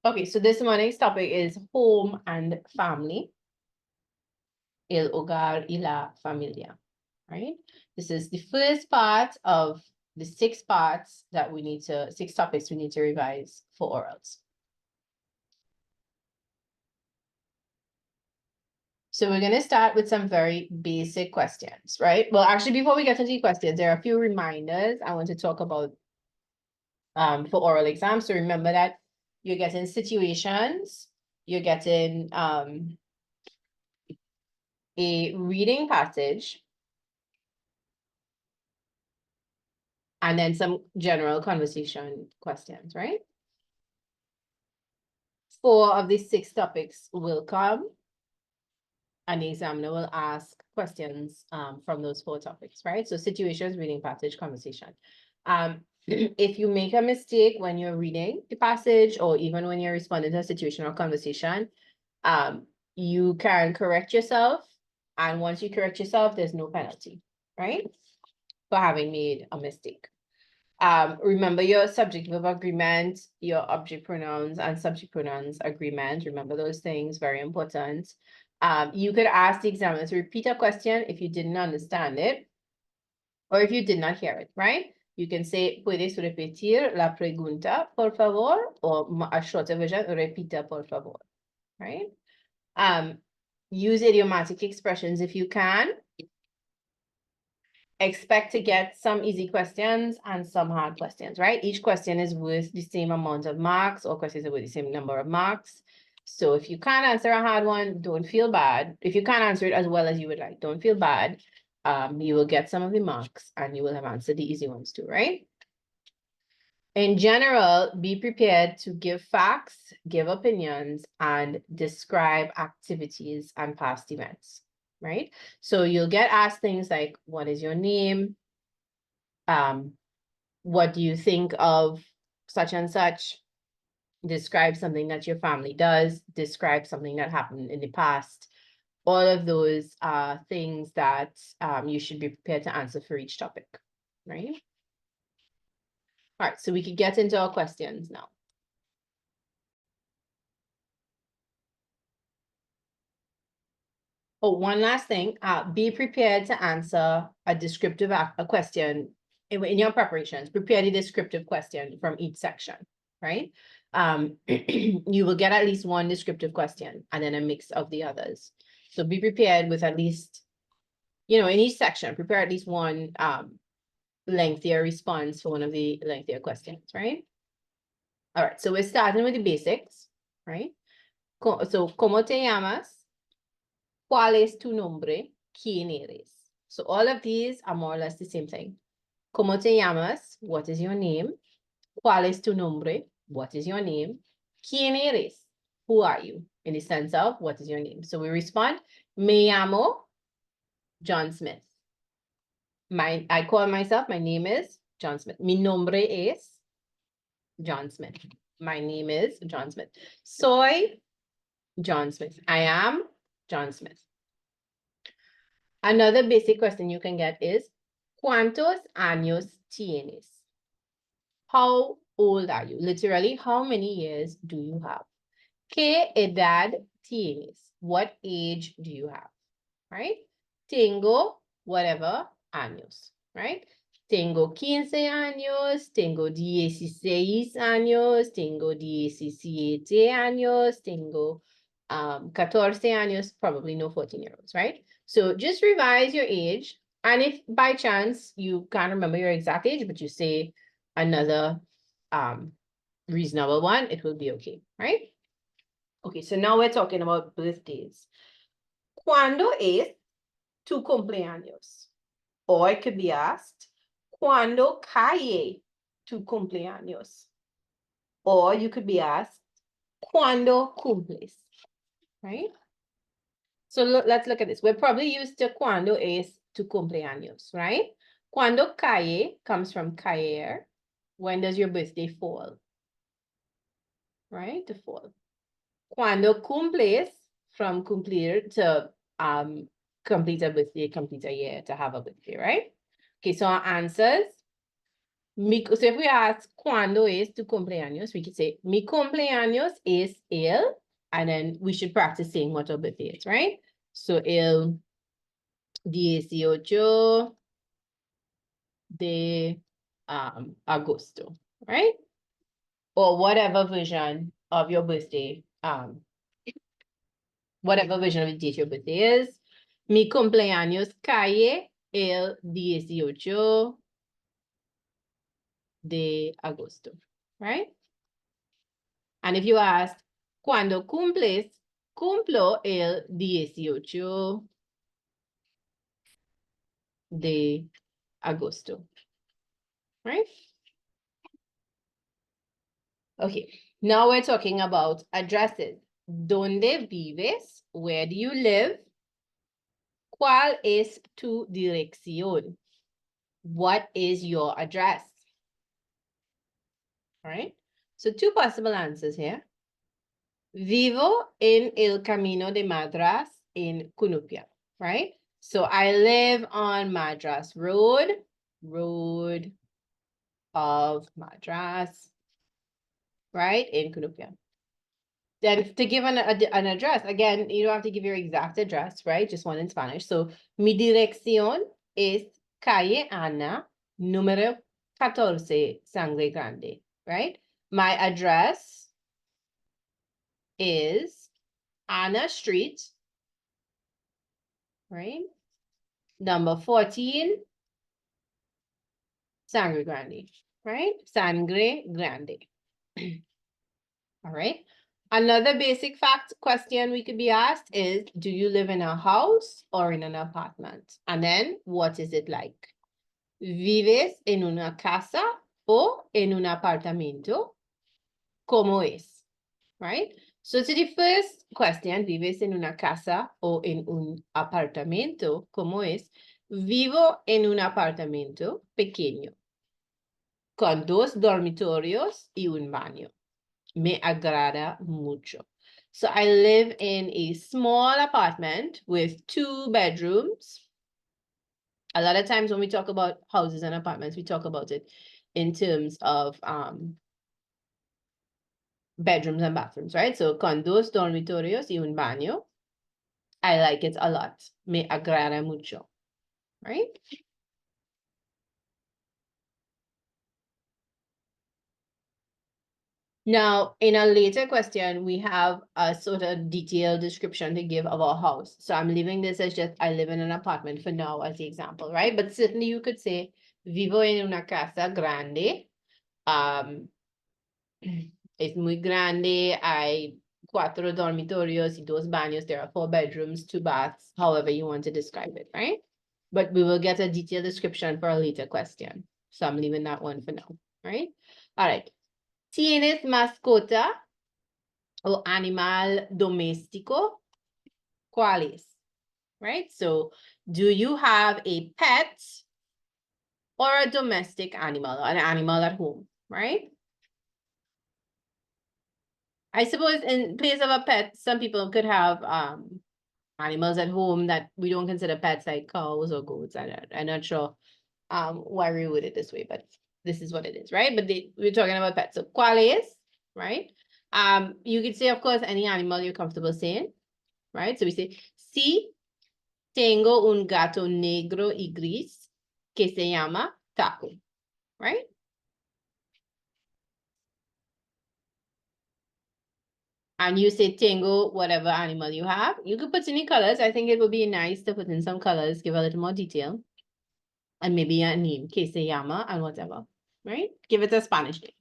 Okay, so this morning's topic is home and family. El hogar y la familia, right? This is the first part of the 6 parts that we need to, 6 topics we need to revise for orals. So we're going to start with some very basic questions, right? Well, actually, before we get into the questions, there are a few reminders I want to talk about for oral exams. So remember that you're getting situations, you're getting a reading passage, and then some general conversation questions, right? 4 of these 6 topics will come, and the examiner will ask questions from those 4 topics, right? So situations, reading passage, conversation. If you make a mistake when you're reading the passage, or even when you're responding to a situation or conversation, you can correct yourself. And once you correct yourself, there's no penalty, right? For having made a mistake. Remember your subject verb agreement, your object pronouns and subject pronouns agreement. Remember those things, very important. You could ask the examiner to repeat a question if you didn't understand it, or if you did not hear it, right? You can say, ¿puedes repetir la pregunta, por favor? Or a shorter version, repita, por favor, right? Use idiomatic expressions if you can. Expect to get some easy questions and some hard questions, right? Each question is worth the same amount of marks, or questions are worth the same number of marks. So if you can't answer a hard one, don't feel bad. If you can't answer it as well as you would like, don't feel bad. You will get some of the marks and you will have answered the easy ones too, right? In general, be prepared to give facts, give opinions, and describe activities and past events, right? So you'll get asked things like, what is your name? What do you think of such and such? Describe something that your family does, describe something that happened in the past. All of those are things that you should be prepared to answer for each topic, right? All right, so we could get into our questions now. Oh, one last thing, be prepared to answer a descriptive question in your preparations. Prepare the descriptive question from each section, right? You will get at least one descriptive question and then a mix of the others. So be prepared with at least, in each section, prepare at least one lengthier response for one of the lengthier questions, right? All right, so we're starting with the basics, right? So, ¿cómo te llamas? ¿Cuál es tu nombre? ¿Quién eres? So all of these are more or less the same thing. ¿Cómo te llamas? What is your name? ¿Cuál es tu nombre? What is your name? ¿Quién eres? Who are you? In the sense of what is your name? So we respond, me llamo John Smith. I call myself, my name is John Smith. Mi nombre es John Smith. My name is John Smith. Soy John Smith. I am John Smith. Another basic question you can get is, ¿cuántos años tienes? How old are you? Literally, how many years do you have? ¿Qué edad tienes? What age do you have? Right? Tengo whatever años, right? Tengo 15 años, tengo 16 años, tengo 17 años, tengo 14 años, probably no 14-year-olds, right? So just revise your age. And if by chance you can't remember your exact age, but you say another reasonable one, it will be okay, right? Okay, so now we're talking about birthdays. ¿Cuándo es tu cumpleaños? Or it could be asked, ¿cuándo cae tu cumpleaños? Or you could be asked, ¿cuándo cumples? Right? So let's look at this. We're probably used to cuando es tu cumpleaños, right? Cuando cae comes from caer. When does your birthday fall? Right? To fall. Cuando cumples, from cumplir, to complete a birthday, complete a year, to have a birthday, right? Okay, so our answers. So if we ask cuando es tu cumpleaños, we could say mi cumpleaños es el, and then we should practice saying what our birthday is, right? So el 18 de agosto, right? Or whatever version of your birthday, whatever version of the date your birthday is. Mi cumpleaños cae el 18 de agosto, right? And if you ask, ¿cuándo cumples? Cumplo el 18 de agosto, right? Okay, now we're talking about addresses. ¿Dónde vives? Where do you live? ¿Cuál es tu dirección? What is your address? All right, so two possible answers here. Vivo en el Camino de Madras in Cunupia, right? So I live on Madras Road, Road of Madras, right, in Cunupia. Then to give an address, again, you don't have to give your exact address, right? Just one in Spanish. So mi dirección es calle Ana, número 14, Sangre Grande, right? My address is Ana Street, right? Number 14, Sangre Grande, right? Sangre Grande. All right. Another basic fact question we could be asked is, do you live in a house or in an apartment? And then, what is it like? ¿Vives en una casa o en un apartamento? ¿Cómo es? Right? So to the first question, ¿vives en una casa o en un apartamento? ¿Cómo es? Vivo en un apartamento pequeño, con 2 dormitorios y un baño. Me agrada mucho. So I live in a small apartment with 2 bedrooms. A lot of times when we talk about houses and apartments, we talk about it in terms of bedrooms and bathrooms, right? So con 2 dormitorios y un baño. I like it a lot. Me agrada mucho, right? Now, in a later question, we have a sort of detailed description to give of our house. So I'm leaving this as just, I live in an apartment for now as the example, right? But certainly you could say, vivo en una casa grande. Es muy grande. Hay 4 dormitorios y 2 baños. There are 4 bedrooms, 2 baths, however you want to describe it, right? But we will get a detailed description for a later question. So I'm leaving that one for now, right? All right. ¿Tienes mascota o animal doméstico? ¿Cuál es? Right? So, do you have a pet or a domestic animal, an animal at home, right? I suppose in place of a pet, some people could have animals at home that we don't consider pets, like cows or goats. I'm not sure why we would it this way, but this is what it is, right? But we're talking about pets. So, ¿cuál es? Right? You could say, of course, any animal you're comfortable saying, right? So we say, sí, tengo un gato negro y gris que se llama Taco, right? And you say tengo whatever animal you have. You could put any colors. I think it would be nice to put in some colors, give a little more detail. And maybe a name, que se llama, and whatever, right? Give it a Spanish name.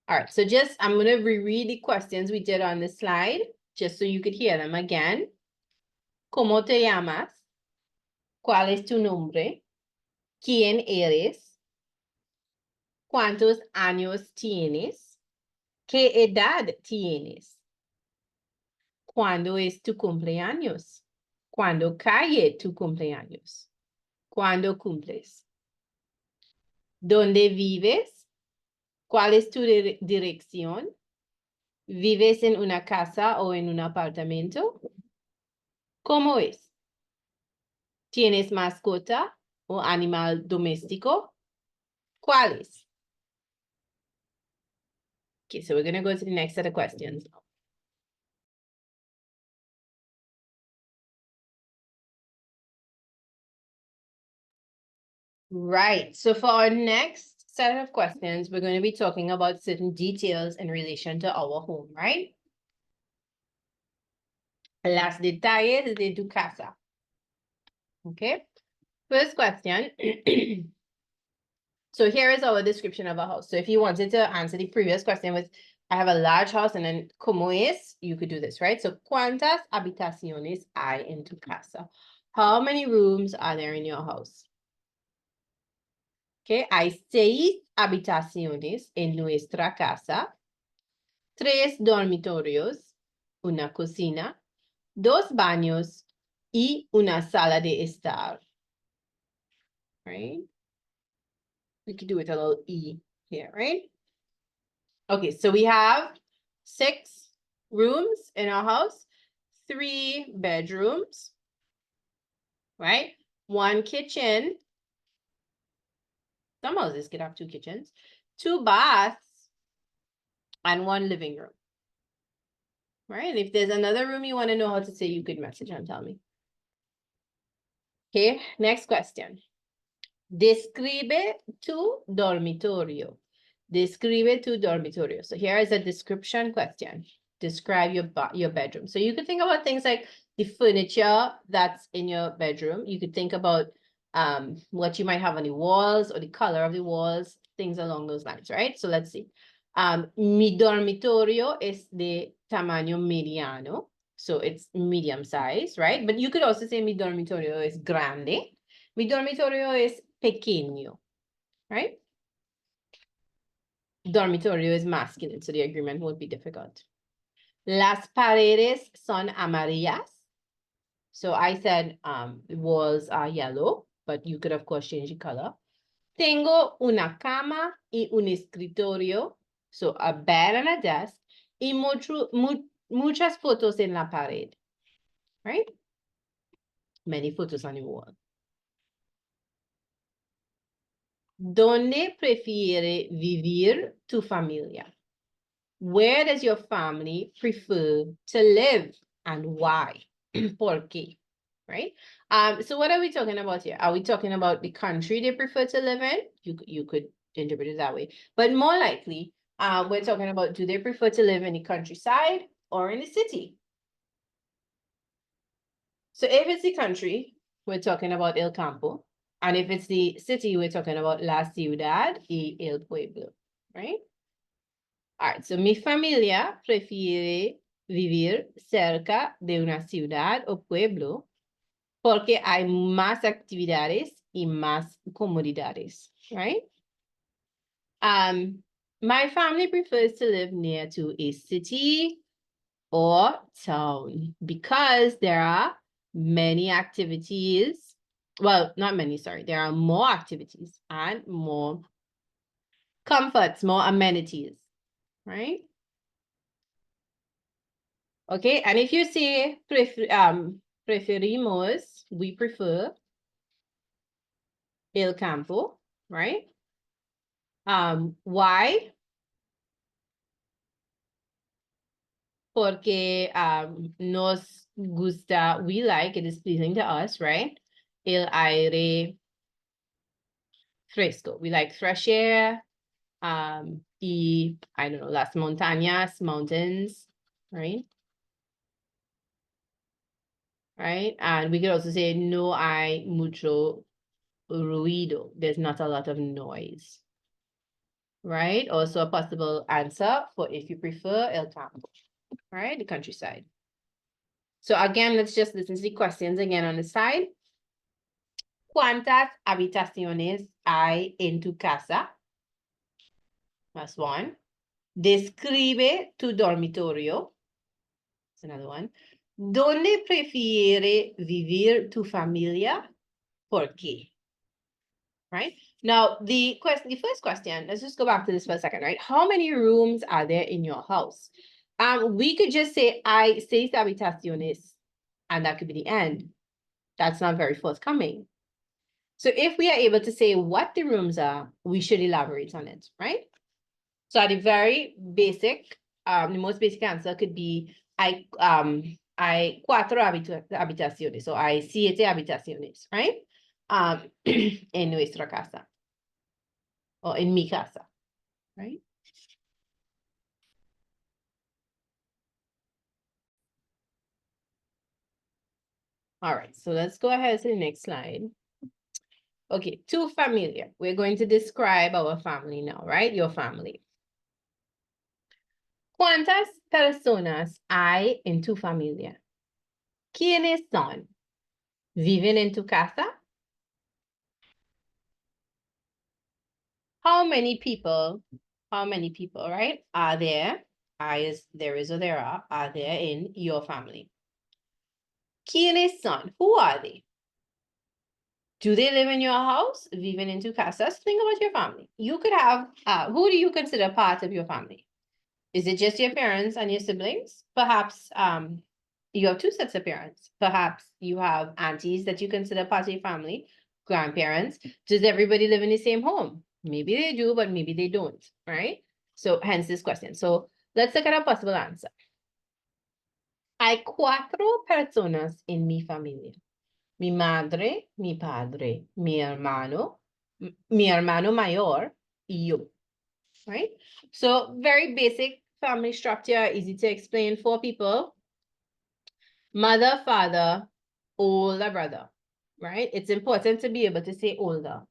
All right, so I'm going to reread the questions we did on the slide, just so you could hear them again. ¿Cómo te llamas? ¿Cuál es tu nombre? ¿Quién eres? ¿Cuántos años tienes? ¿Qué edad tienes? ¿Cuándo es tu cumpleaños? ¿Cuándo cae tu cumpleaños? ¿Cuándo cumples? ¿Dónde vives? ¿Cuál es tu dirección? ¿Vives en una casa o en un apartamento? ¿Cómo es? ¿Tienes mascota o animal doméstico? ¿Cuáles? Okay, so we're going to go to the next set of questions. Right. So for our next set of questions, we're going to be talking about certain details in relation to our home, right? Las detalles de tu casa. Okay. First question. So here is our description of a house. So if you wanted to answer the previous question with, I have a large house and then como es, you could do this, right? So ¿cuántas habitaciones hay en tu casa? How many rooms are there in your house? Okay, hay 6 habitaciones en nuestra casa, 3 dormitorios, una cocina, 2 baños y una sala de estar. Right? We could do it a little E here, right? Okay, so we have 6 rooms in our house, 3 bedrooms, right? 1 kitchen. Some houses could have 2 kitchens, 2 baths, and 1 living room. Right? If there's another room you want to know how to say, you could message and tell me. Okay, next question. Describe tu dormitorio. Describe tu dormitorio. So here is a description question. Describe your bedroom. So you could think about things like the furniture that's in your bedroom. You could think about what you might have on the walls or the color of the walls, things along those lines, right? So let's see. Mi dormitorio es de tamaño mediano. So it's medium size, right? But you could also say mi dormitorio es grande. Mi dormitorio es pequeño, right? Dormitorio is masculine, so the agreement won't be difficult. Las paredes son amarillas. So I said the walls are yellow, but you could of course change the color. Tengo una cama y un escritorio. So a bed and a desk. Y muchas fotos en la pared, right? Many photos on the wall. ¿Dónde prefiere vivir tu familia? Where does your family prefer to live and why? ¿Por qué? Right? So what are we talking about here? Are we talking about the country they prefer to live in? You could interpret it that way. But more likely, we're talking about, do they prefer to live in the countryside or in the city? So if it's the country, we're talking about El Campo. And if it's the city, we're talking about La Ciudad y El Pueblo, right? All right, so mi familia prefiere vivir cerca de una ciudad o pueblo porque hay más actividades y más comodidades, right? My family prefers to live near to a city or town because there are many activities. Well, not many, sorry. There are more activities and more comforts, more amenities, right? Okay, and if you say preferimos, we prefer el campo, right? Why? Porque nos gusta, we like, it is pleasing to us, right? El aire fresco. We like fresh air. Y, I don't know, las montañas, mountains, right? Right? And we could also say no hay mucho ruido. There's not a lot of noise. Right? Also a possible answer for if you prefer el campo, right? The countryside. So again, let's just listen to the questions again on the side. ¿Cuántas habitaciones hay en tu casa? That's one. Describe tu dormitorio. That's another one. ¿Dónde prefiere vivir tu familia? ¿Por qué? Right? Now, the first question, let's just go back to this for a second, right? How many rooms are there in your house? We could just say, hay 6 habitaciones, and that could be the end. That's not very forthcoming. So if we are able to say what the rooms are, we should elaborate on it, right? So at the very basic, the most basic answer could be hay 4 habitaciones, so hay 7 habitaciones, right? En nuestra casa, or en mi casa, right? All right, so let's go ahead to the next slide. Okay, tu familia. We're going to describe our family now, right? Your family. ¿Cuántas personas hay en tu familia? ¿Quiénes son? ¿Viven en tu casa? How many people, right, are there? There is or there are there in your family? ¿Quiénes son? Who are they? Do they live in your house? Viven en tu casa? Think about your family. You could have, who do you consider part of your family? Is it just your parents and your siblings? Perhaps you have 2 sets of parents. Perhaps you have aunties that you consider part of your family, grandparents. Does everybody live in the same home? Maybe they do, but maybe they don't, right? So hence this question. So let's look at a possible answer. Hay 4 personas en mi familia. Mi madre, mi padre, mi hermano mayor, y yo, right? So very basic family structure, easy to explain. 4 people, mother, father, older brother, right? It's important to be able to say older.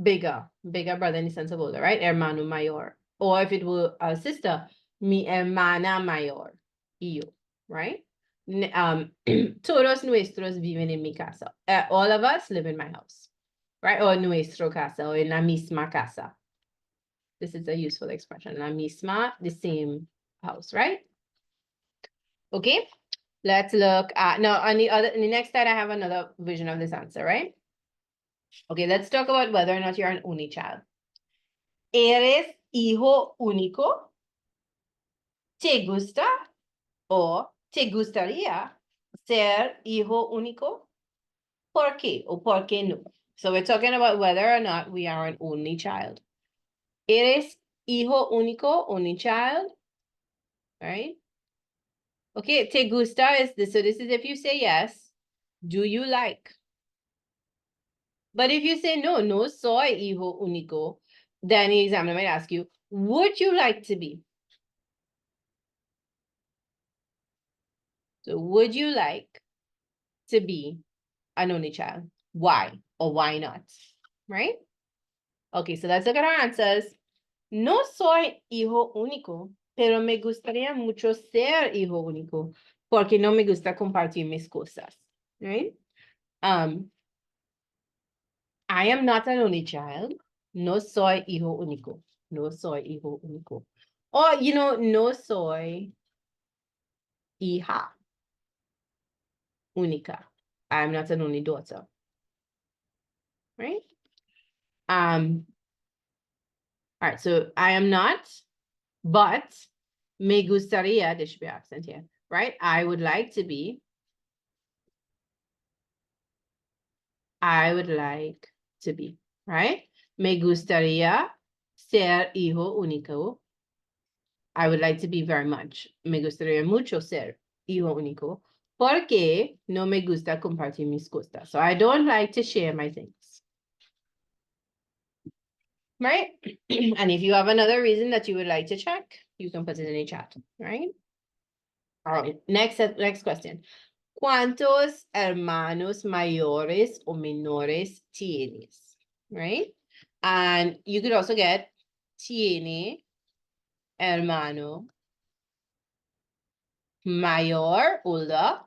Bigger brother in the sense of older, right? Hermano mayor. Or if it were a sister, mi hermana mayor, y yo, right? Todos nuestros viven en mi casa. All of us live in my house, right? Or nuestro casa, or en la misma casa. This is a useful expression. La misma, the same house, right? Okay, let's look at, now on the next slide, I have another version of this answer, right? Okay, let's talk about whether or not you're an only child. ¿Eres hijo único? ¿Te gusta o te gustaría ser hijo único? ¿Por qué o por qué no? So we're talking about whether or not we are an only child. ¿Eres hijo único, only child? Right? Okay, te gusta is this. So this is if you say yes, do you like? But if you say no, no soy hijo único, then the examiner might ask you, would you like to be? So would you like to be an only child? Why or why not? Right? Okay, so let's look at our answers. No soy hijo único, pero me gustaría mucho ser hijo único, porque no me gusta compartir mis cosas. Right? I am not an only child. No soy hijo único. No soy hijo único. Or, no soy hija única. I'm not an only daughter. Right? All right, so I am not, but me gustaría, there should be accent here, right? I would like to be. I would like to be, right? Me gustaría ser hijo único. I would like to be very much. Me gustaría mucho ser hijo único. Porque no me gusta compartir mis cosas. So I don't like to share my things. Right? And if you have another reason that you would like to check, you can put it in the chat, right? All right, next question. ¿Cuántos hermanos mayores o menores tienes? Right? And you could also get tiene hermano mayor, older,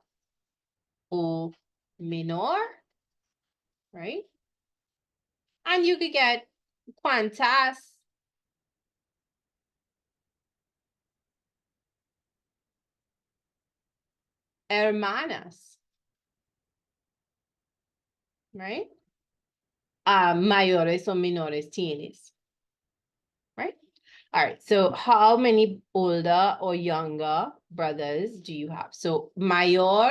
o menor, right? And you could get cuántas hermanas, right? Mayores o menores tienes, right? All right, so how many older or younger brothers do you have? So mayor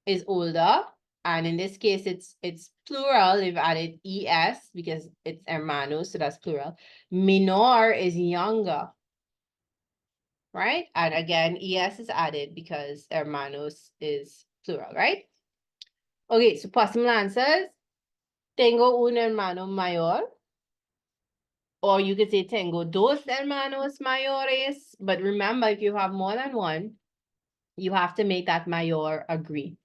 is older. And in this case, it's plural. They've added es because it's hermanos, so that's plural. Menor is younger, right? And again, es is added because hermanos is plural, right? Okay, so possible answers. Tengo un hermano mayor. Or you could say tengo dos hermanos mayores. But remember, if you have more than one, you have to make that mayor agree.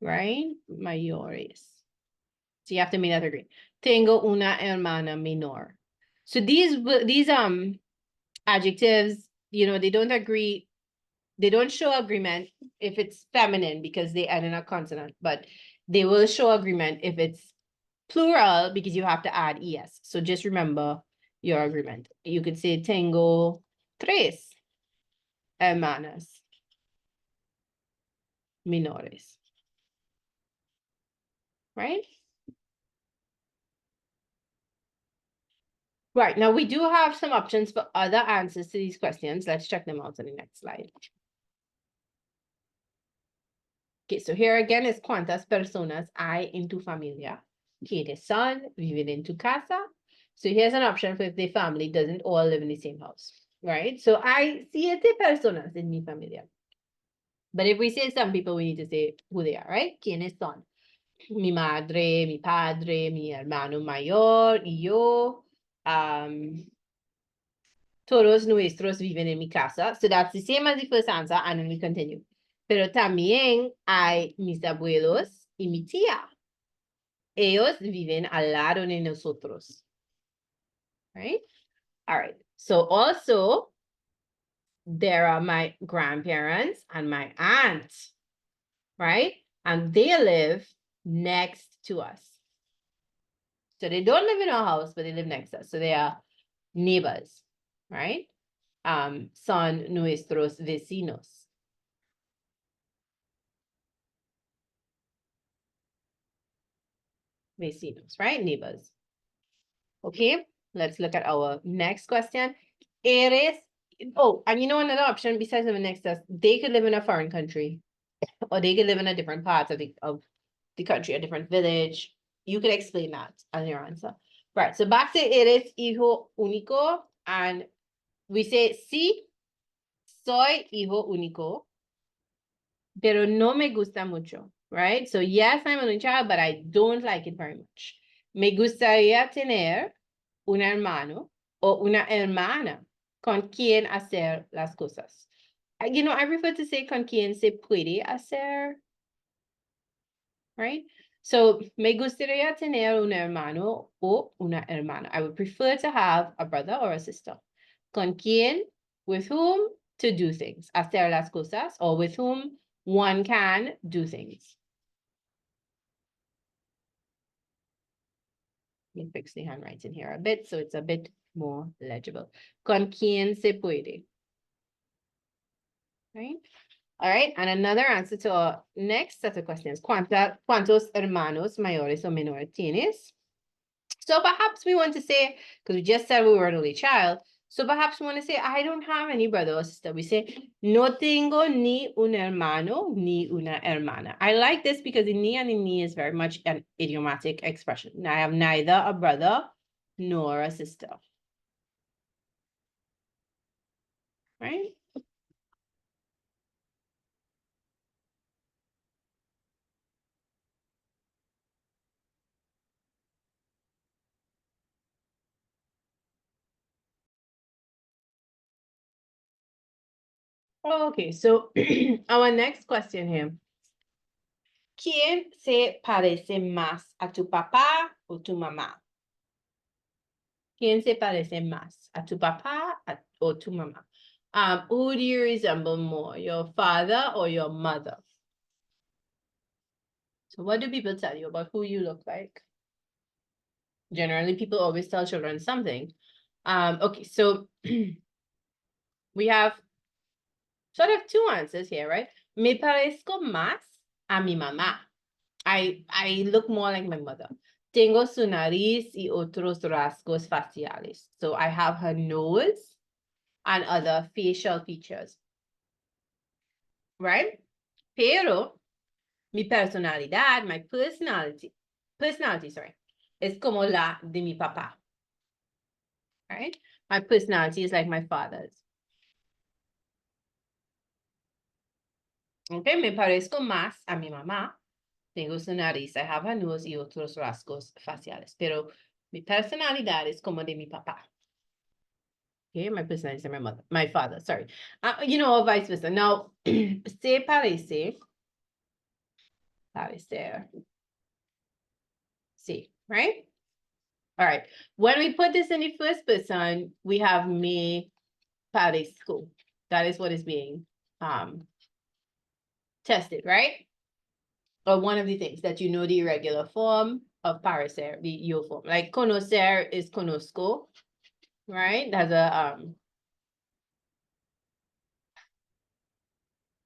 Right? Mayores. So you have to make that agree. Tengo una hermana menor. So these adjectives, you know, they don't agree. They don't show agreement if it's feminine because they end in a consonant, but they will show agreement if it's plural because you have to add es. So just remember your agreement. You could say tengo tres hermanas menores. Right? Right, now we do have some options for other answers to these questions. Let's check them out on the next slide. Okay, so here again is cuántas personas hay en tu familia. ¿Quiénes son? Viven en tu casa. So here's an option for if the family doesn't all live in the same house, right? So hay 7 personas en mi familia. But if we say some people, we need to say who they are, right? ¿Quiénes son? Mi madre, mi padre, mi hermano mayor, y yo. Todos nuestros viven en mi casa. So that's the same as the first answer, and then we continue. Pero también hay mis abuelos y mi tía. Ellos viven al lado de nosotros. Right? All right. So also, there are my grandparents and my aunt. Right? And they live next to us. So they don't live in our house, but they live next to us. So they are neighbors. Right? Son nuestros vecinos. Vecinos, right? Neighbors. Okay, let's look at our next question. Eres, oh, and you know another option besides the next test, they could live in a foreign country, or they could live in a different part of the country, a different village. You could explain that as your answer. Right, so back to eres hijo único, and we say, sí, soy hijo único, pero no me gusta mucho, right? So yes, I'm an only child, but I don't like it very much. Me gustaría tener un hermano o una hermana con quien hacer las cosas. You know, I prefer to say con quien se puede hacer, right? So, me gustaría tener un hermano o una hermana. I would prefer to have a brother or a sister. Con quien, with whom to do things, hacer las cosas, or with whom one can do things. Let me fix the handwriting here a bit so it's a bit more legible. Con quien se puede. Right? All right, and another answer to our next set of questions. ¿Cuántos hermanos mayores o menores tienes? So perhaps we want to say, because we just said we were an only child, so perhaps we want to say, I don't have any brother or sister. We say, no tengo ni un hermano ni una hermana. I like this because the ni and the ni is very much an idiomatic expression. I have neither a brother nor a sister. Right? Okay, so our next question here. ¿Quién se parece más a tu papá o tu mamá? ¿Quién se parece más a tu papá o tu mamá? Who do you resemble more, your father or your mother? So what do people tell you about who you look like? Generally, people always tell children something. Okay, so we have sort of 2 answers here, right? Me parezco más a mi mamá. I look more like my mother. Tengo su nariz y otros rasgos faciales. So I have her nose and other facial features, right? Pero mi personalidad, my personality, sorry, es como la de mi papá, right? My personality is like my father's. Okay, me parezco más a mi mamá. Tengo su nariz, I have a nose y otros rasgos faciales, pero mi personalidad es como de mi papá. Okay, my personality is my mother, my father, sorry. You know, vice versa. Now, se parece, parecer, sí, right? All right. When we put this in the first person, we have me parezco. That is what is being tested, right? Or one of the things that you know the irregular form of parecer, the yo form. Like conocer is conozco, right? That's a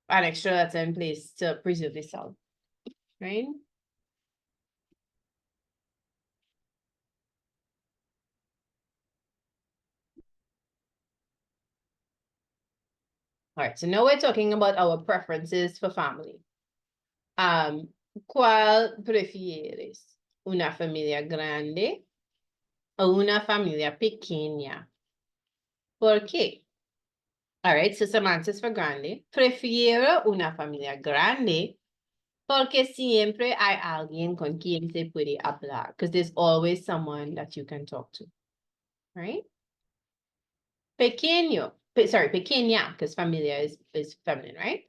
an extra that's in place to preserve the sound, right? All right, so now we're talking about our preferences for family. ¿Cuál prefieres? ¿Una familia grande o una familia pequeña? ¿Por qué? All right, so some answers for grande. Prefiero una familia grande porque siempre hay alguien con quien se puede hablar, because there's always someone that you can talk to, right? Pequeño, sorry, pequeña, because familia is feminine, right?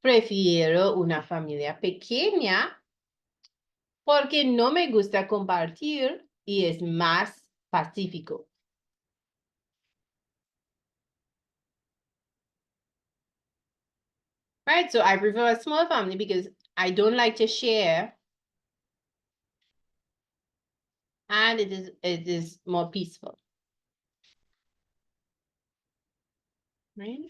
Prefiero una familia pequeña porque no me gusta compartir y es más pacífico. Right, so I prefer a small family because I don't like to share, and it is more peaceful. Right?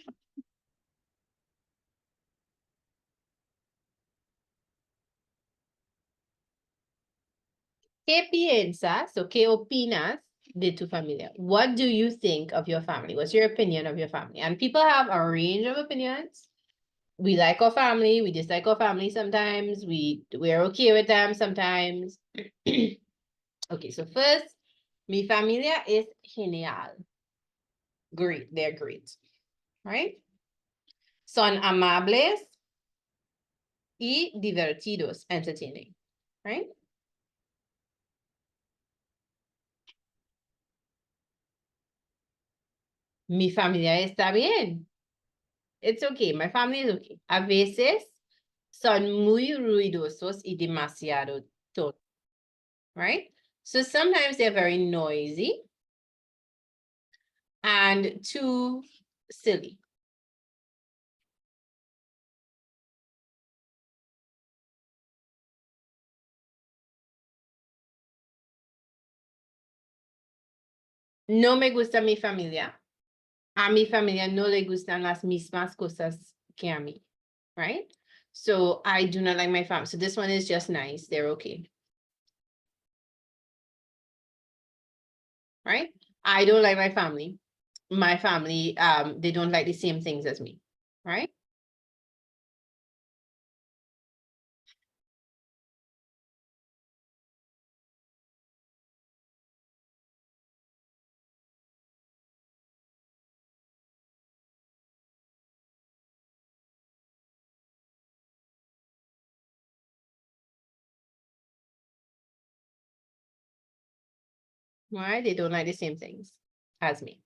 ¿Qué piensas o qué opinas de tu familia? What do you think of your family? What's your opinion of your family? And people have a range of opinions. We like our family, we dislike our family sometimes, we're okay with them sometimes. Okay, so first, mi familia es genial. Great, they're great, right? Son amables y divertidos, entertaining, right? Mi familia está bien. It's okay, my family is okay. A veces son muy ruidosos y demasiado tontos, right? So sometimes they're very noisy and too silly. No me gusta mi familia. A mi familia no le gustan las mismas cosas que a mí, right? So I do not like my family. So this one is just nice. They're okay. Right? I don't like my family. My family, they don't like the same things as me, right? Right? They don't like the same things as me.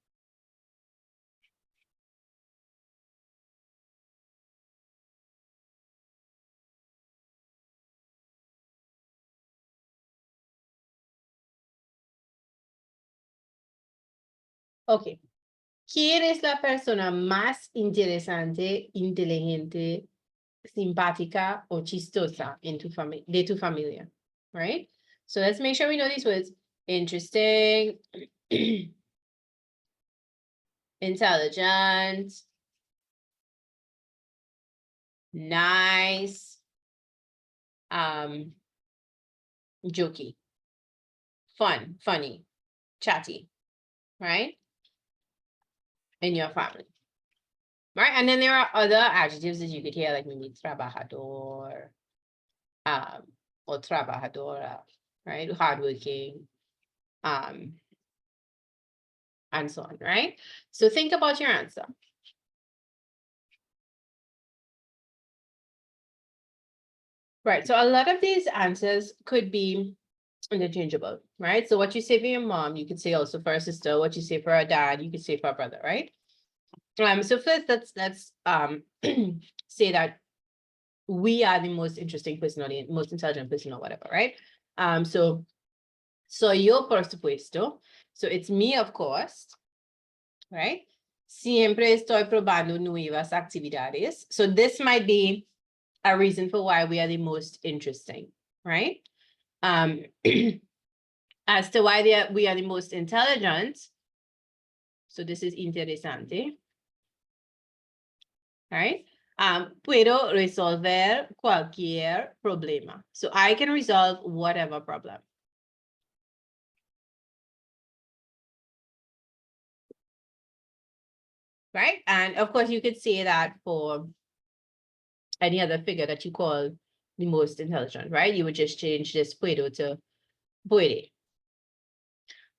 Okay. ¿Quién es la persona más interesante, inteligente, simpática o chistosa en de tu familia? Right? So let's make sure we know these words. Interesting, intelligent, nice, jokey, fun, funny, chatty, right? in your family. Right? And then there are other adjectives that you could hear, like maybe trabajador, or trabajadora, right? Hardworking, and so on, right? So think about your answer. Right, so a lot of these answers could be interchangeable, right? So what you say for your mom, you could say also for a sister. What you say for a dad, you could say for a brother, right? So first, let's say that we are the most interesting person or the most intelligent person or whatever, right? So yo, por supuesto. So it's me, of course, right? Siempre estoy probando nuevas actividades. So this might be a reason for why we are the most interesting, right? As to why we are the most intelligent. So this is interesante, right? Puedo resolver cualquier problema. So I can resolve whatever problem. Right? And of course, you could say that for any other figure that you call the most intelligent, right? You would just change this puedo to puede.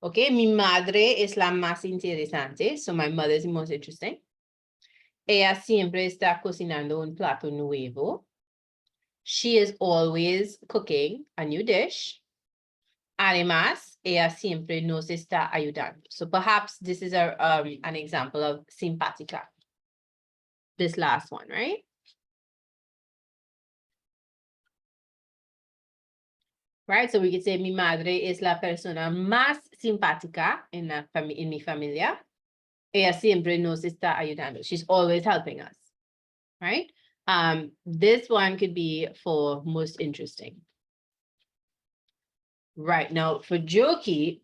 Okay, mi madre es la más interesante. So my mother is the most interesting. Ella siempre está cocinando un plato nuevo. She is always cooking a new dish. Además, ella siempre nos está ayudando. So perhaps this is an example of simpática. This last one, right? Right, so we could say mi madre es la persona más simpática en mi familia. Ella siempre nos está ayudando. She's always helping us, right? This one could be for most interesting. Right, now for jokey,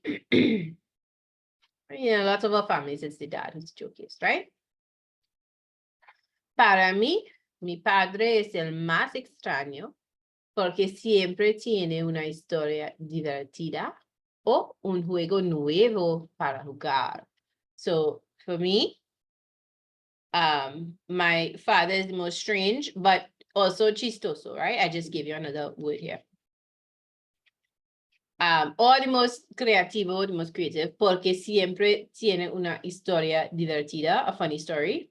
lots of our families, it's the dad who's jokiest, right? Para mí, mi padre es el más extraño porque siempre tiene una historia divertida o un juego nuevo para jugar. So for me, my father is the most strange, but also chistoso, right? I just gave you another word here. Or the most creativo, the most creative, porque siempre tiene una historia divertida, a funny story.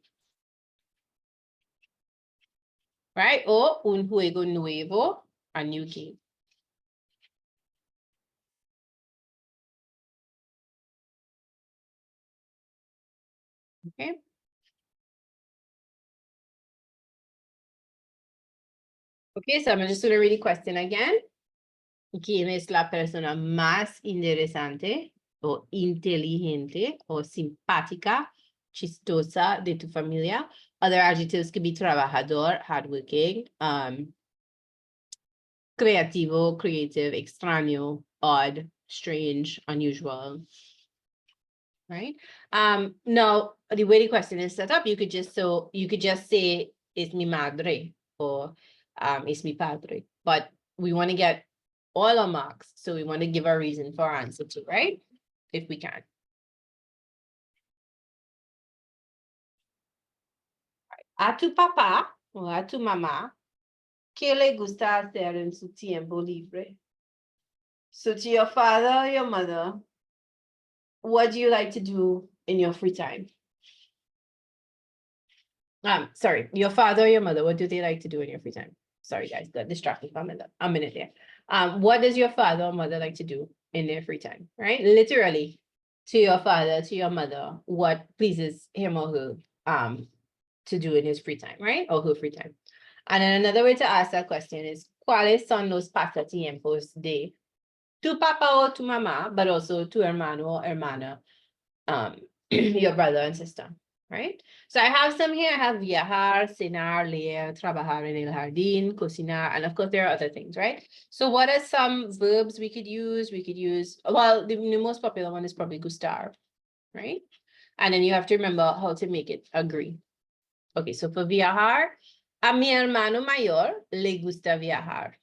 Right? O un juego nuevo, a new game. Okay. Okay, so I'm just going to read the question again. ¿Quién es la persona más interesante o inteligente o simpática, chistosa de tu familia? Other adjectives could be trabajador, hardworking, creativo, creative, extraño, odd, strange, unusual. Right? Now, the way the question is set up, you could just say es mi madre or es mi padre, but we want to get all our marks, so we want to give a reason for our answer too, right? If we can. A tu papá o a tu mamá, ¿qué le gusta hacer en su tiempo libre? So to your father or your mother, what do you like to do in your free time? Sorry, your father or your mother, what do they like to do in your free time? Sorry, guys, got distracted for a minute there. What does your father or mother like to do in their free time, right? Literally, to your father, to your mother, what pleases him or her to do in his free time, right? Or her free time. And then another way to ask that question is, ¿cuáles son los pasatiempos de tu papá o tu mamá, but also tu hermano o hermana, your brother and sister? Right? So I have some here. I have viajar, cenar, leer, trabajar en el jardín, cocinar, and of course there are other things, right? So what are some verbs we could use? We could use, well, the most popular one is probably gustar, right? And then you have to remember how to make it agree. Okay, so for viajar, a mi hermano mayor le gusta viajar,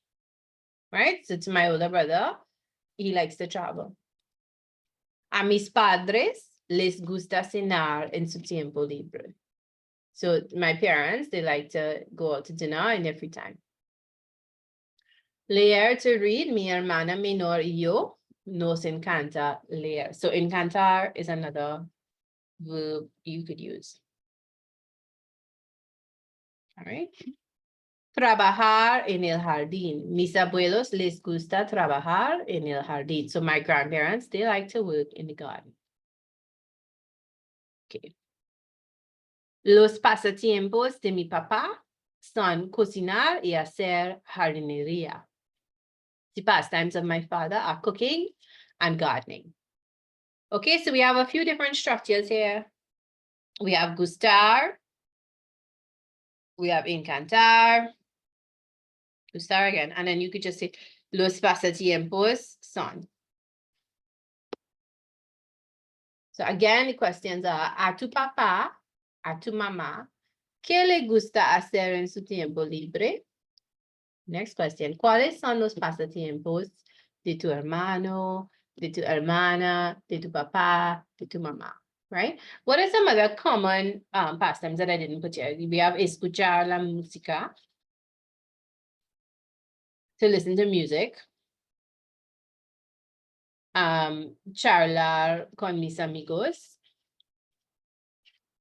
right? So to my older brother, he likes to travel. A mis padres les gusta cenar en su tiempo libre. So my parents, they like to go out to dinner in their free time. Leer, to read. Mi hermana menor y yo nos encanta leer. So encantar is another verb you could use. All right. Trabajar en el jardín. Mis abuelos les gusta trabajar en el jardín. So my grandparents, they like to work in the garden. Okay. Los pasatiempos de mi papá son cocinar y hacer jardinería. The pastimes of my father are cooking and gardening. Okay, so we have a few different structures here. We have gustar. We have encantar. Gustar again. And then you could just say los pasatiempos son. So again, the questions are, a tu papá, a tu mamá, ¿qué le gusta hacer en su tiempo libre? Next question, ¿cuáles son los pasatiempos de tu hermano, de tu hermana, de tu papá, de tu mamá? Right? What are some other common pastimes that I didn't put here? We have escuchar la música, to listen to music. Charlar con mis amigos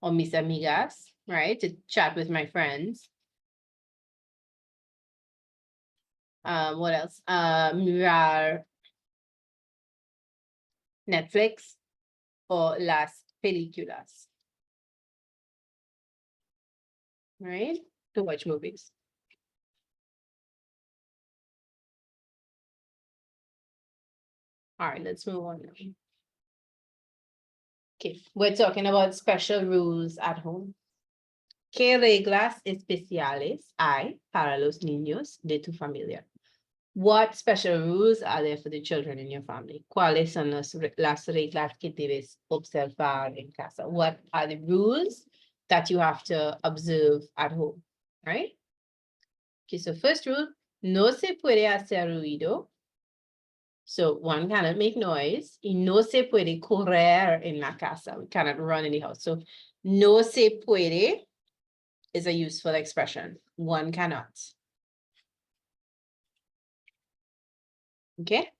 or mis amigas, right? To chat with my friends. What else? Mirar Netflix or las películas. Right? To watch movies. All right, let's move on now. Okay, we're talking about special rules at home. ¿Qué reglas especiales hay para los niños de tu familia? What special rules are there for the children in your family? ¿Cuáles son las reglas que debes observar en casa? What are the rules that you have to observe at home, right? Okay, so first rule, no se puede hacer ruido. So one cannot make noise. Y no se puede correr en la casa. We cannot run in the house. So no se puede is a useful expression. One cannot. Okay.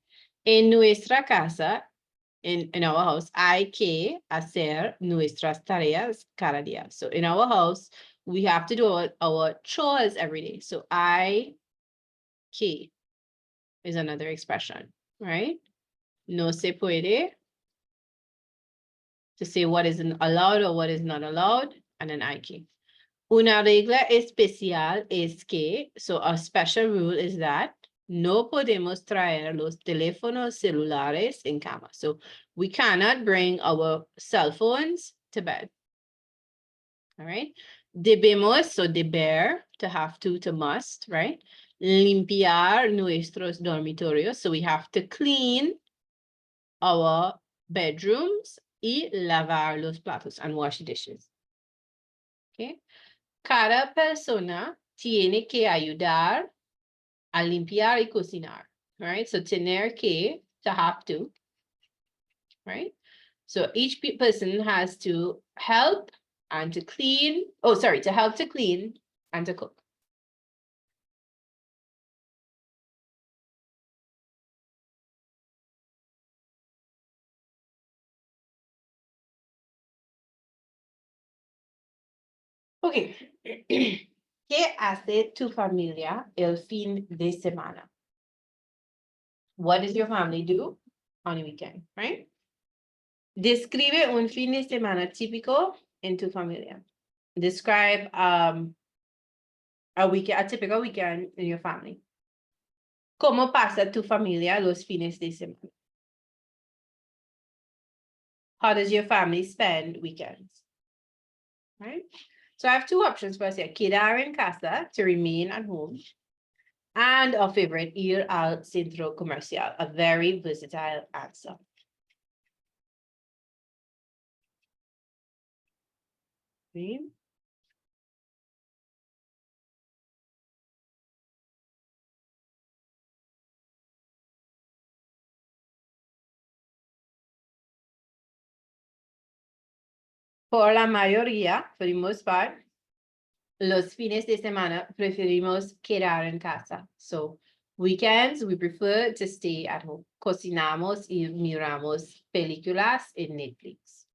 En nuestra casa, in our house, hay que hacer nuestras tareas cada día. So in our house, we have to do our chores every day. So hay que is another expression, right? No se puede, to say what is allowed or what is not allowed, and then hay que. Una regla especial es que, so a special rule is that no podemos traer los teléfonos celulares en cama. So we cannot bring our cell phones to bed. All right. Debemos, so deber, to have to must, right? Limpiar nuestros dormitorios. So we have to clean our bedrooms y lavar los platos and wash dishes. Okay. Cada persona tiene que ayudar a limpiar y cocinar, right? So tener que, to have to, right? So each person has to help and to clean, to help to clean and to cook. Okay. ¿Qué hace tu familia el fin de semana? What does your family do on a weekend, right? Describe un fin de semana típico en tu familia. Describe a typical weekend in your family. ¿Cómo pasa tu familia los fines de semana? How does your family spend weekends? Right? So I have two options for us here. Quedar en casa, to remain at home. And our favorite, ir al centro comercial, a very versatile answer. Okay. por la mayoría, for the most part, los fines de semana preferimos quedar en casa. So, weekends, we prefer to stay at home. Cocinamos y miramos películas en Netflix.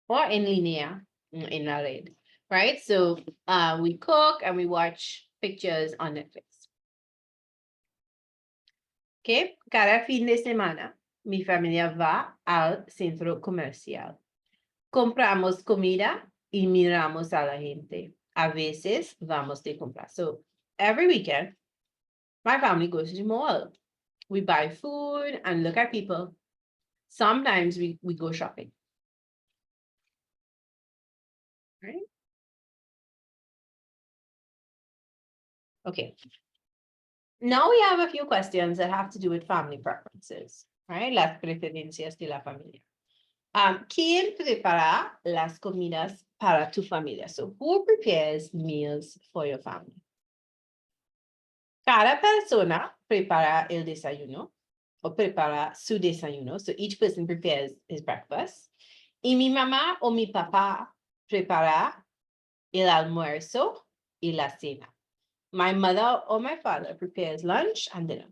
Or en línea, in la red, right? So, we cook and we watch pictures on Netflix. Okay, cada fin de semana, mi familia va al centro comercial. Compramos comida y miramos a la gente. A veces vamos de comprar. So every weekend, my family goes to the mall. We buy food and look at people. Sometimes we go shopping. Right? Okay. Now we have a few questions that have to do with family preferences, right? Las preferencias de la familia. ¿Quién prepara las comidas para tu familia? So who prepares meals for your family? Cada persona prepara el desayuno o prepara su desayuno. So each person prepares his breakfast. Y mi mamá o mi papá prepara el almuerzo y la cena. My mother or my father prepares lunch and dinner.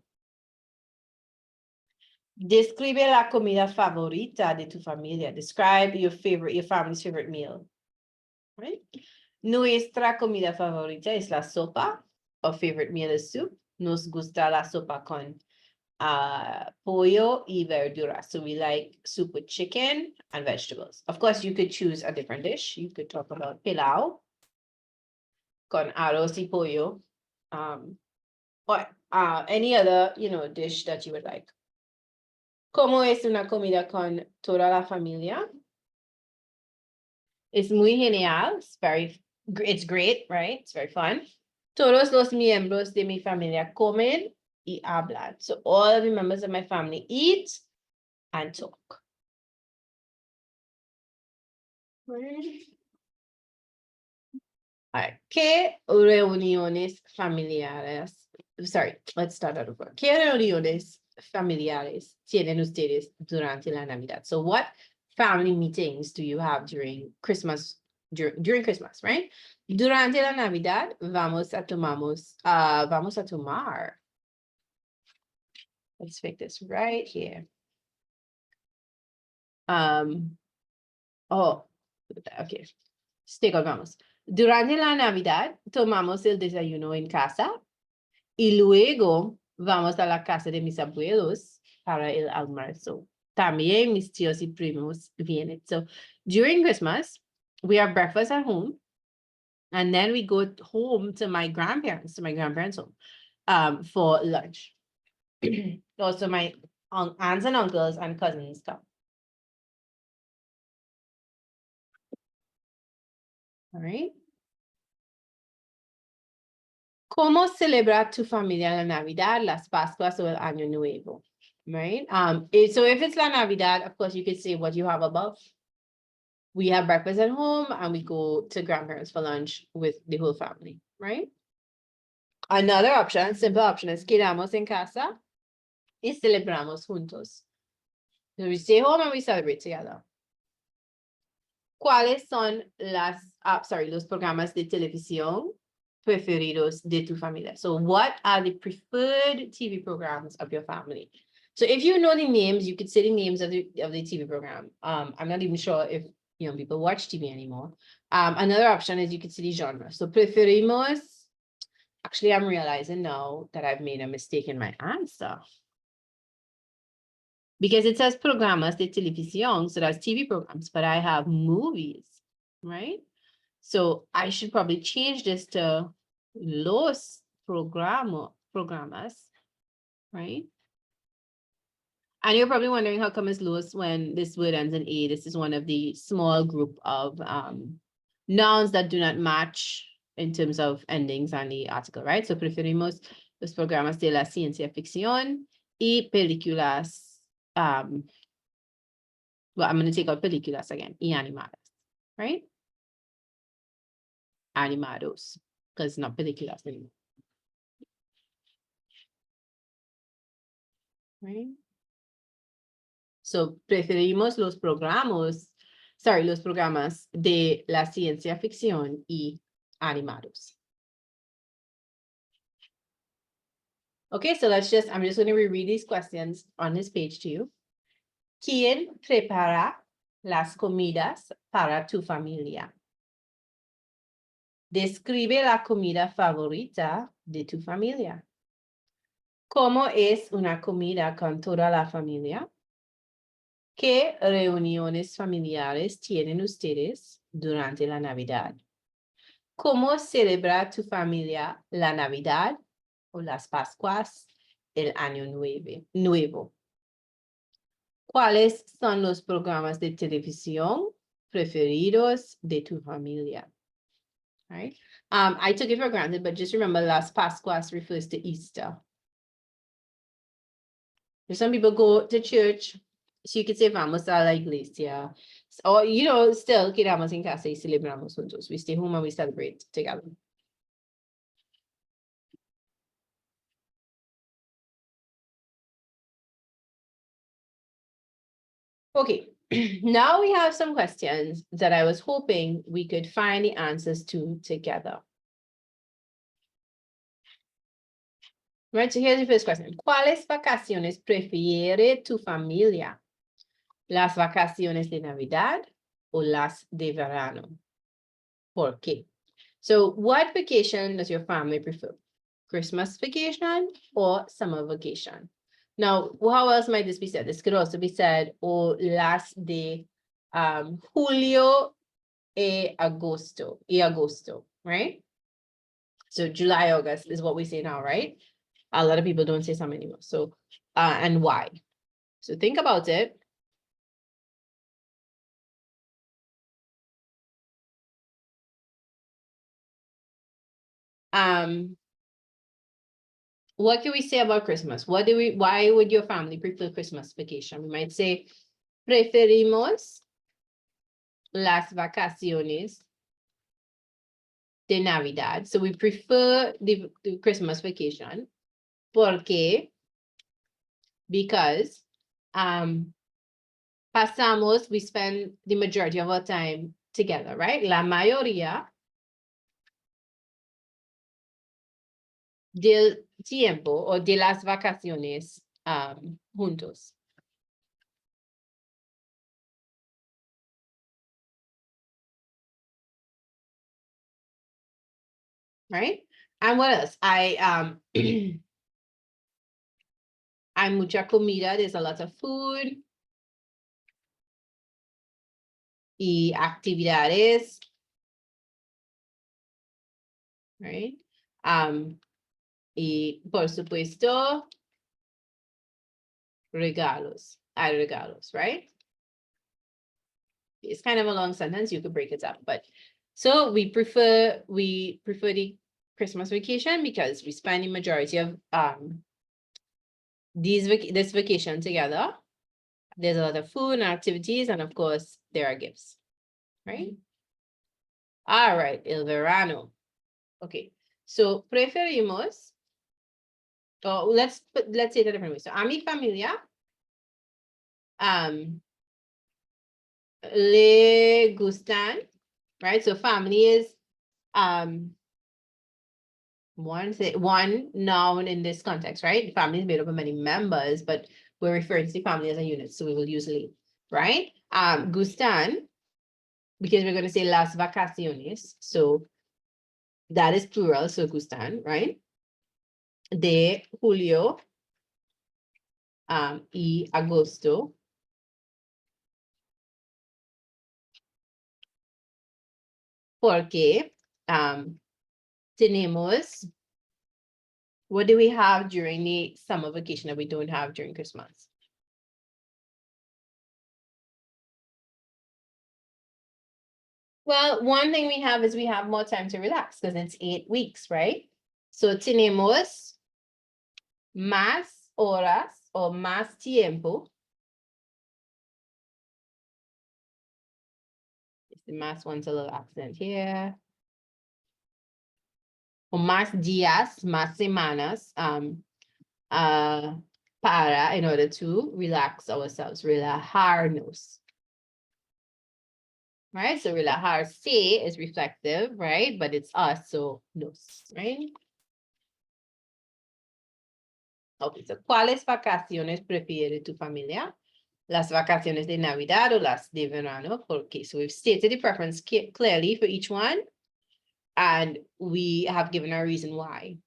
Describe la comida favorita de tu familia. Describe your family's favorite meal. Right? Nuestra comida favorita es la sopa. Our favorite meal is soup. Nos gusta la sopa con pollo y verduras. So we like soup with chicken and vegetables. Of course, you could choose a different dish. You could talk about pilau con arroz y pollo. Or any other, dish that you would like. ¿Cómo es una comida con toda la familia? It's muy genial. It's great, right? It's very fun. Todos los miembros de mi familia comen y hablan. So all of the members of my family eat and talk. All right. ¿Qué reuniones familiares? Sorry, let's start that over. ¿Qué reuniones familiares tienen ustedes durante la Navidad? So what family meetings do you have during Christmas, during Christmas, right? Durante la Navidad vamos a tomar. Let's make this right here. Okay. Vamos. Durante la Navidad tomamos el desayuno en casa y luego vamos a la casa de mis abuelos para el almuerzo. También mis tíos y primos vienen. So during Christmas, we have breakfast at home and then we go home to my grandparents' home for lunch. Also, my aunts and uncles and cousins come. All right. ¿Cómo celebra tu familia la Navidad, las Pascuas o el Año Nuevo? Right? So if it's la Navidad, of course, you could say what you have above. We have breakfast at home and we go to grandparents for lunch with the whole family, right? Another option, simple option, is quedamos en casa y celebramos juntos. So we stay home and we celebrate together. ¿Cuáles son los programas de televisión preferidos de tu familia? So what are the preferred TV programs of your family? So if you know the names, you could say the names of the TV program. I'm not even sure if people watch TV anymore. Another option is you could say the genre. So preferimos. Actually, I'm realizing now that I've made a mistake in my answer. Because it says programas de televisión, so that's TV programs, but I have movies, right? So I should probably change this to los programas, right? And you're probably wondering how come it's los when this word ends in A. This is one of the small group of nouns that do not match in terms of endings on the article, right? So preferimos los programas de la ciencia ficción y películas. Well, I'm going to take out películas again, y animadas, right? Animados, because not películas anymore. Right? So, preferimos los programas de la ciencia ficción y animados. Okay, so I'm just going to reread these questions on this page to you. ¿Quién prepara las comidas para tu familia? Describe la comida favorita de tu familia. ¿Cómo es una comida con toda la familia? ¿Qué reuniones familiares tienen ustedes durante la Navidad? ¿Cómo celebra tu familia la Navidad o las Pascuas, el Año Nuevo? ¿Cuáles son los programas de televisión preferidos de tu familia? Right? I took it for granted, but just remember Las Pascuas refers to Easter. Some people go to church, so you could say vamos a la iglesia. Or, still quedamos en casa y celebramos juntos. We stay home and we celebrate together. Okay, now we have some questions that I was hoping we could find the answers to together. Right, so here's the first question. ¿Cuáles vacaciones prefiere tu familia? ¿Las vacaciones de Navidad o las de verano? ¿Por qué? So what vacation does your family prefer? Christmas vacation or summer vacation? Now, how else might this be said? This could also be said, o las de julio y agosto, right? So July, August is what we say now, right? A lot of people don't say summer anymore. So, and why? So think about it. What can we say about Christmas? Why would your family prefer Christmas vacation? We might say, preferimos las vacaciones de Navidad. So we prefer the Christmas vacation. ¿Por qué? Because we spend the majority of our time together, right? La mayoría del tiempo o de las vacaciones juntos. Right? And what else? Hay mucha comida, there's a lot of food. Y actividades. Right? Y por supuesto, regalos. Hay regalos, right? It's kind of a long sentence, you could break it up, but so we prefer the Christmas vacation because we spend the majority of this vacation together. There's a lot of food and activities, and of course, there are gifts, right? All right, el verano. Okay, so preferimos, let's say it a different way. So a mi familia, le gustan, right? So family is one noun in this context, right? Family is made up of many members, but we're referring to the family as a unit, so we will use le, right? Gustan, because we're going to say las vacaciones, so that is plural, so gustan, right? De julio y agosto. Porque tenemos, what do we have during the summer vacation that we don't have during Christmas? Well, one thing we have is we have more time to relax because it's 8 weeks, right? So tenemos más horas or más tiempo. The más one's a little accent here. O más días, más semanas, para in order to relax ourselves, relajarnos. Right, so relajarse is reflective, right? But it's us, so nos, right? Okay, so ¿cuáles vacaciones prefiere tu familia? Las vacaciones de Navidad o las de verano? Okay, so we've stated the preference clearly for each one, and we have given our reason why,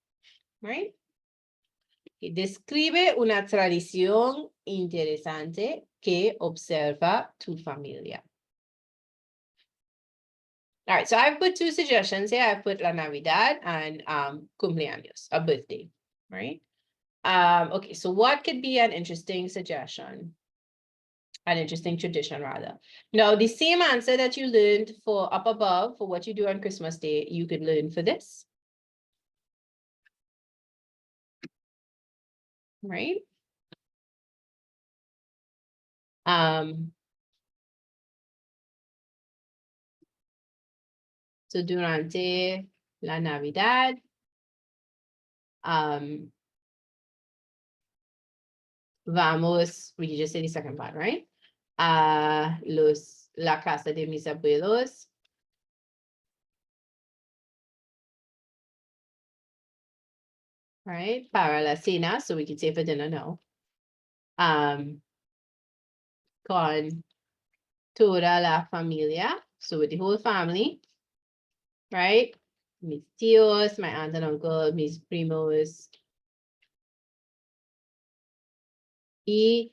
right? Okay, describe una tradición interesante que observa tu familia. All right, so I've put two suggestions here. I've put La Navidad and cumpleaños, a birthday, right? Okay, so what could be an interesting suggestion? An interesting tradition, rather. Now, the same answer that you learned for up above for what you do on Christmas Day, you could learn for this. Right? So durante la Navidad, vamos, we just say the second part, right? La casa de mis abuelos. Right? Para la cena, so we could say for dinner, no. Con toda la familia, so with the whole family, right? Mis tíos, my aunt and uncle, mis primos. Y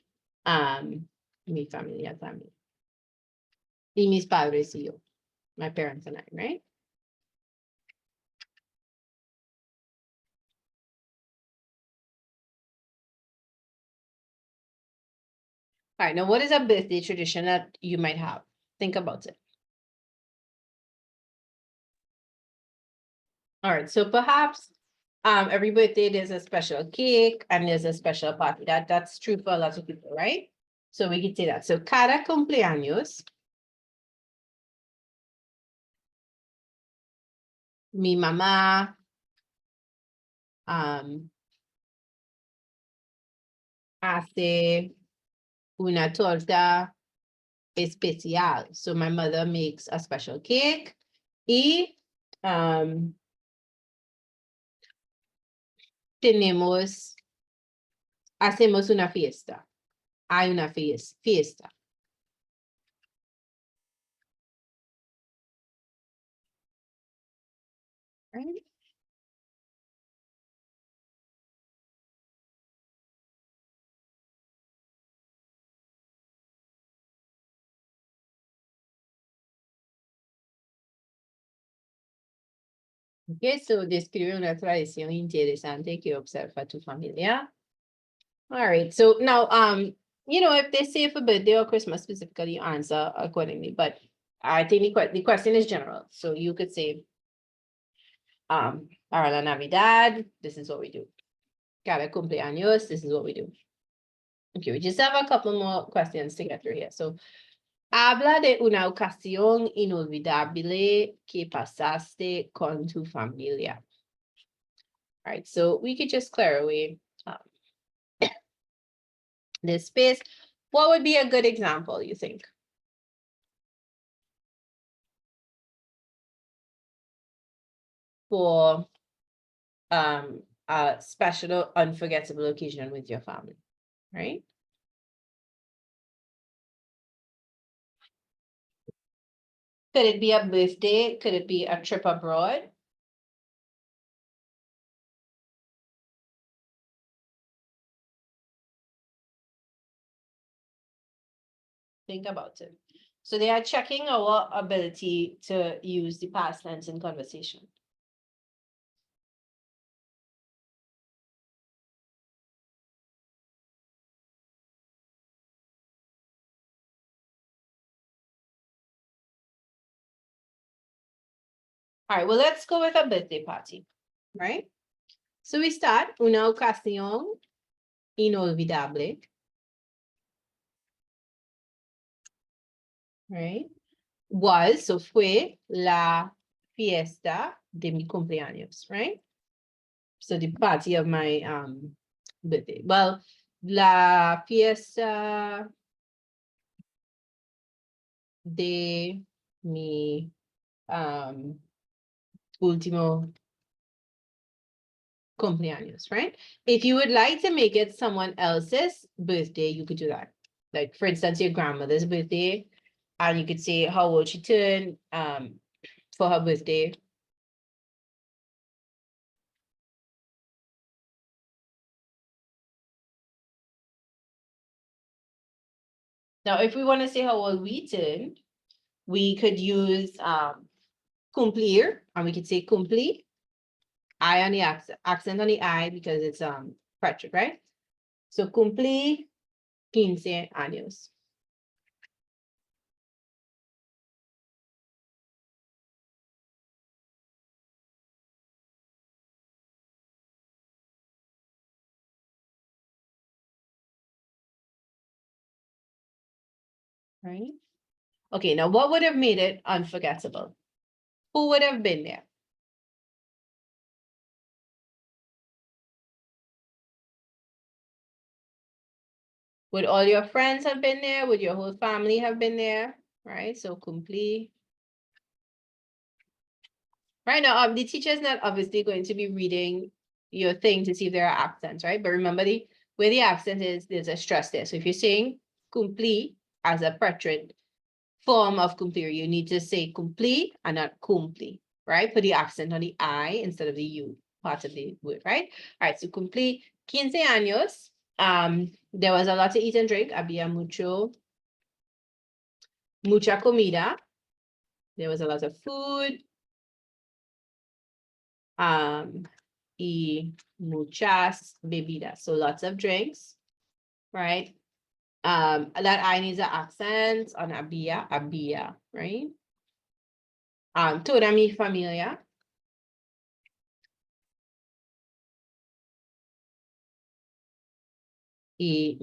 mi familia también. Y mis padres y yo, my parents and I, right? All right, now what is a birthday tradition that you might have? Think about it. All right, so perhaps every birthday there's a special cake and there's a special party. That's true for a lot of people, right? So we can say that. So cada cumpleaños, mi mamá hace una torta especial. So my mother makes a special cake y hacemos una fiesta. Hay una fiesta. Right? Okay, so describe una tradición interesante que observa tu familia. All right, so now, you know, if they say for birthday or Christmas specifically, you answer accordingly, but I think the question is general. So you could say, para la Navidad, this is what we do. Cada cumpleaños, this is what we do. Okay, we just have a couple more questions to get through here. So, habla de una ocasión inolvidable que pasaste con tu familia. All right, so we could just clear away this space. What would be a good example, you think? For a special, unforgettable occasion with your family, right? Could it be a birthday? Could it be a trip abroad? Think about it. So they are checking our ability to use the past tense in conversation. All right, well, let's go with a birthday party, right? So we start una ocasión inolvidable, right? Was, so fue la fiesta de mi cumpleaños, right? So the party of my birthday. Well, La fiesta de mi último cumpleaños, right? If you would like to make it someone else's birthday, you could do that. Like, for instance, your grandmother's birthday, and you could say how old she turned for her birthday. Now, if we want to say how old we turned, we could use cumplir, and we could say cumpli, I on the accent on the I because it's Patrick, right? So cumpli 15 años. Right? Okay, now what would have made it unforgettable? Who would have been there? Would all your friends have been there? Would your whole family have been there? Right, so complete. Right now, the teacher is not obviously going to be reading your thing to see if there are accents, right? But remember where the accent is, there's a stress there. So if you're saying complete as a preterite form of cumplir, you need to say complete and not cumpli, right? Put the accent on the I instead of the U part of the word, right? All right, so complete 15 años. There was a lot to eat and drink. Había mucha comida. There was a lot of food. Y muchas bebidas. So lots of drinks, right? That I needs an accent on había, right? Toda mi familia. Y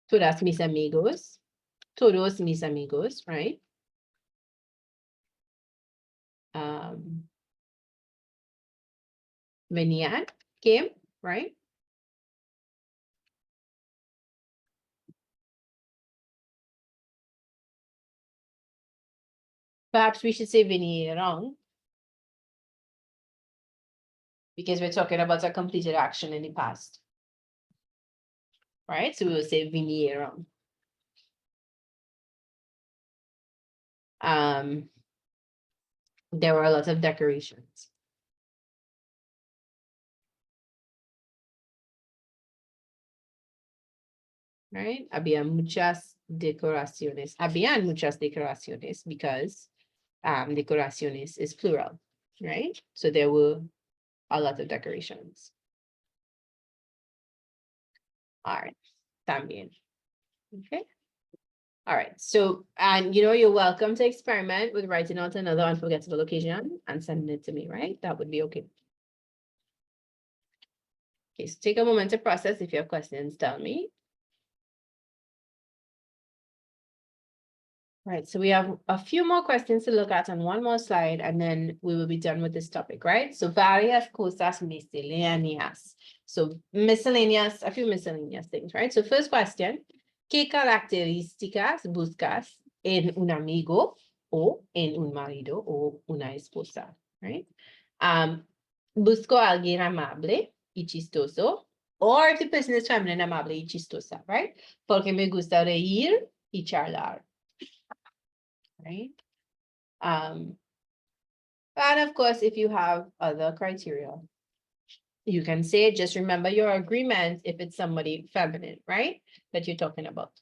todos mis amigos, right? Venían, came, right? Perhaps we should say vinieron, because we're talking about a completed action in the past. Right? So we will say vinieron. There were a lot of decorations. Right? Habían muchas decoraciones. Habían muchas decoraciones because decoraciones is plural, right? So there were a lot of decorations. All right, también. Okay. All right, so, and you're welcome to experiment with writing out another unforgettable occasion and sending it to me, right? That would be okay. Okay, so take a moment to process. If you have questions, tell me. Right, so we have a few more questions to look at on one more slide, and then we will be done with this topic, right? So varias cosas misceláneas. So miscellaneous, a few miscellaneous things, right? So first question, ¿qué características buscas en un amigo o en un marido o una esposa, right? Busco a alguien amable y chistoso, or if the person is feminine, amable y chistosa, right? Porque me gusta reír y charlar. Right? And of course, if you have other criteria, you can say, just remember your agreement if it's somebody feminine, right? That you're talking about.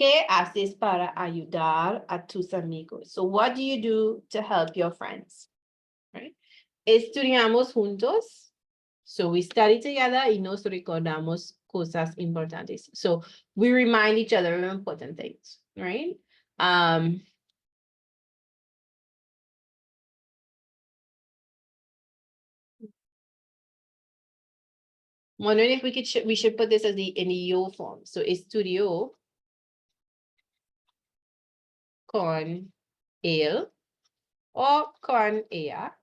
¿Qué haces para ayudar a tus amigos? So what do you do to help your friends? Right? Estudiamos juntos. So we study together y nos recordamos cosas importantes. So we remind each other of important things, right? Wondering if we should put this as in the yo form. So estudió con él o con ella.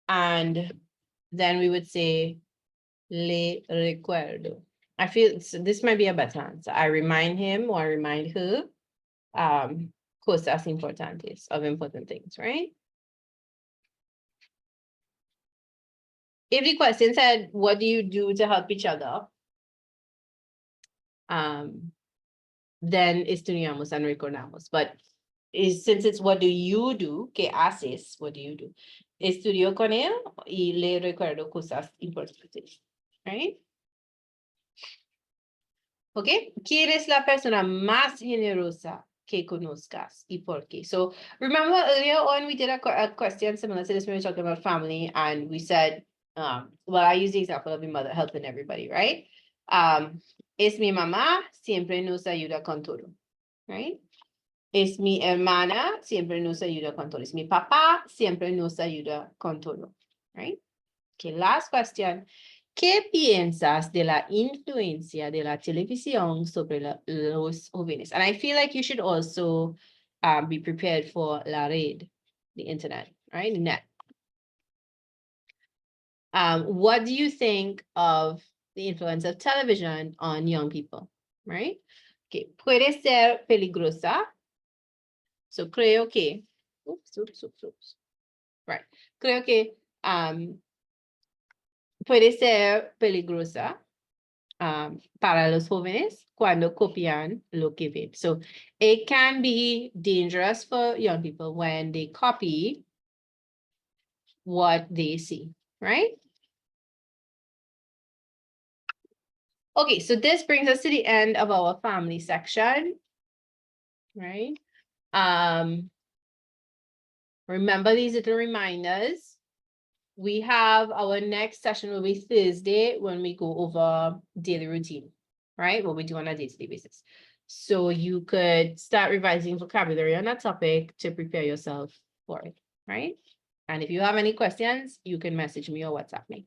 And then we would say, le recuerdo. I feel this might be a better answer. I remind him or I remind her cosas importantes, of important things, right? If the question said, what do you do to help each other? Then estudiamos and recordamos. But since it's what do you do, ¿qué haces? What do you do? Estudio con él y le recuerdo cosas importantes, right? Okay, ¿quién es la persona más generosa que conozcas y por qué? So remember earlier on we did a question similar to this when we were talking about family, and we said, well, I use the example of my mother helping everybody, right? Es mi mamá, siempre nos ayuda con todo, right? Es mi hermana, siempre nos ayuda con todo. Es mi papá, siempre nos ayuda con todo, right? Okay, last question. ¿Qué piensas de la influencia de la televisión sobre los jóvenes? And I feel like you should also be prepared for la red, the internet, right? The net. What do you think of the influence of television on young people, right? Okay, puede ser peligrosa. So creo que, oops. Right. Creo que puede ser peligrosa para los jóvenes cuando copian lo que ven. So it can be dangerous for young people when they copy what they see, right? Okay, so this brings us to the end of our family section, right? Remember these little reminders. We have our next session will be Thursday when we go over daily routine, right? What we do on a day-to-day basis. So you could start revising vocabulary on that topic to prepare yourself for it, right? And if you have any questions, you can message me or WhatsApp me.